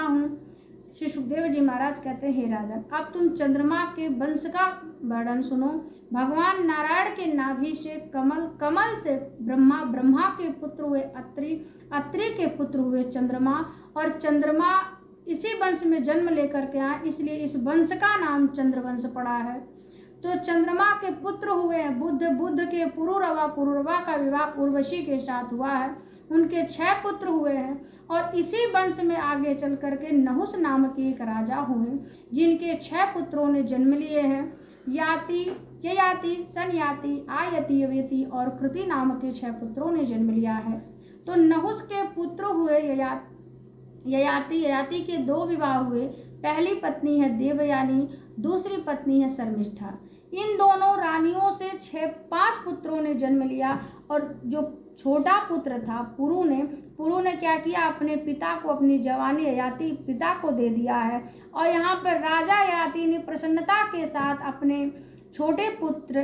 हूँ। श्री सुखदेव जी महाराज कहते हैं, हे राजन, अब तुम चंद्रमा के वंश का वर्णन सुनो। भगवान नारायण के नाभि से कमल, कमल से ब्रह्मा, ब्रह्मा के पुत्र हुए अत्रि, अत्रि के पुत्र हुए चंद्रमा, और चंद्रमा इसी वंश में जन्म लेकर के आए, इसलिए इस वंश का नाम चंद्रवंश पड़ा है। तो चंद्रमा के पुत्र हुए हैं बुध, बुध के पुरुरवा, पुरुरवा का विवाह उर्वशी के साथ हुआ है, उनके 6 पुत्र हुए हैं। और इसी वंश में आगे चल करके नहुस नामक एक राजा हुए, जिनके 6 पुत्रों ने जन्म लिए हैं। याति, ययाति, सनयाति, आयति, यवेति और कृति नामक के 6 पुत्रों ने जन्म लिया है। तो नहुस के पुत्र हुए ययाति, ययाति के 2 विवाह हुए। पहली पत्नी है देवयानी, दूसरी पत्नी है शर्मिष्ठा। इन दोनों रानियों से 5 पुत्रों ने जन्म लिया। और जो छोटा पुत्र था पुरु ने क्या किया, अपने पिता को, अपनी जवानी ययाति पिता को दे दिया है। और यहाँ पर राजा ययाति ने प्रसन्नता के साथ अपने छोटे पुत्र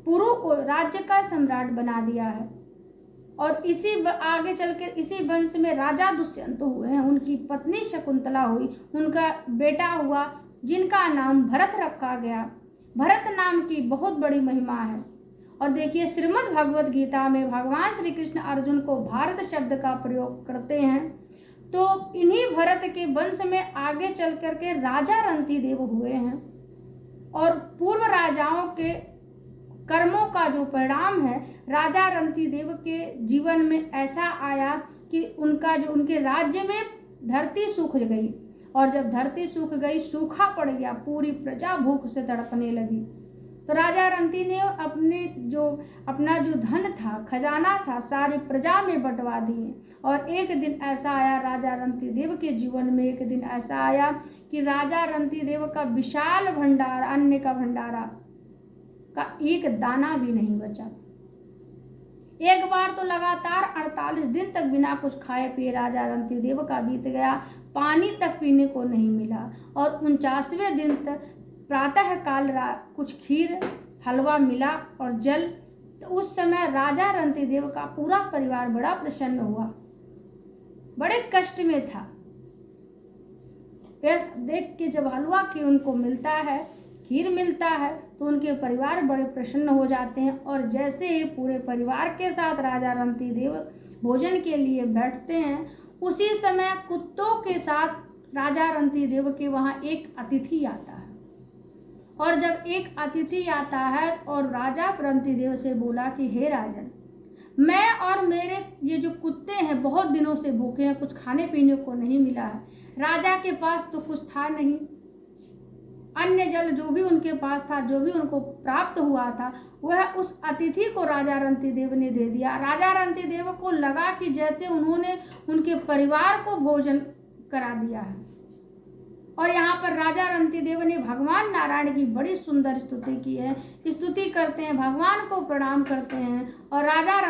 पुरु को राज्य का सम्राट बना दिया है। और इसी आगे चलकर इसी वंश में राजा दुष्यंत हुए हैं, उनकी पत्नी शकुंतला हुई, उनका बेटा हुआ जिनका नाम भरत रखा गया। भरत नाम की बहुत बड़ी महिमा है। और देखिए, श्रीमद् भगवत गीता में भगवान श्री कृष्ण अर्जुन को भारत शब्द का प्रयोग करते हैं। तो इन्हीं भरत के वंश में आगे चल करके राजा रंती देव हुए हैं। और पूर्व राजाओं के कर्मों का जो परिणाम है, राजा रंती देव के जीवन में ऐसा आया कि उनके राज्य में धरती सूख गई। और जब धरती सूख गई, सूखा पड़ गया, पूरी प्रजा भूख से तड़पने लगी। तो राजा रंती ने अपना जो धन था, खजाना था, सारी प्रजा में बंटवा दिए। और एक दिन ऐसा आया राजा रंती देव के जीवन में, एक दिन ऐसा आया कि राजा रंती देव का विशाल भंडार, अन्न का भंडारा का एक दाना भी नहीं बचा। एक बार तो लगातार 48 दिन तक बिना कुछ खाए पिए राजा रंती देव का बीत गया, पानी तक पीने को नहीं मिला। और 49वें दिन तक प्रातः काल कुछ खीर, हलवा मिला और जल। तो उस समय राजा रंती देव का पूरा परिवार बड़ा प्रसन्न हुआ, बड़े कष्ट में था। यह देख के जब हलवा खीर उनको मिलता है, खीर मिलता है, तो उनके परिवार बड़े प्रसन्न हो जाते हैं। और जैसे ही पूरे परिवार के साथ राजा रंती देव भोजन के लिए बैठते हैं, उसी समय कुत्तों के साथ राजा रंती देव के वहाँ एक अतिथि आता है। और जब एक अतिथि आता है और राजा रंती देव से बोला कि हे राजन, मैं और मेरे ये जो कुत्ते हैं बहुत दिनों से भूखे हैं, कुछ खाने पीने को नहीं मिला है। राजा के पास तो कुछ था नहीं, अन्य जल जो भी उनके पास था, जो भी उनको प्राप्त हुआ था, वह उस अतिथि को राजा रंती देव ने दे दिया। राजा रंती देव को लगा कि जैसे उन्होंने उनके परिवार को भोजन करा दिया है। और यहाँ पर राजा रंती देव ने भगवान नारायण की बड़ी सुंदर स्तुति की है, स्तुति करते हैं, भगवान को प्रणाम करते हैं। और राजा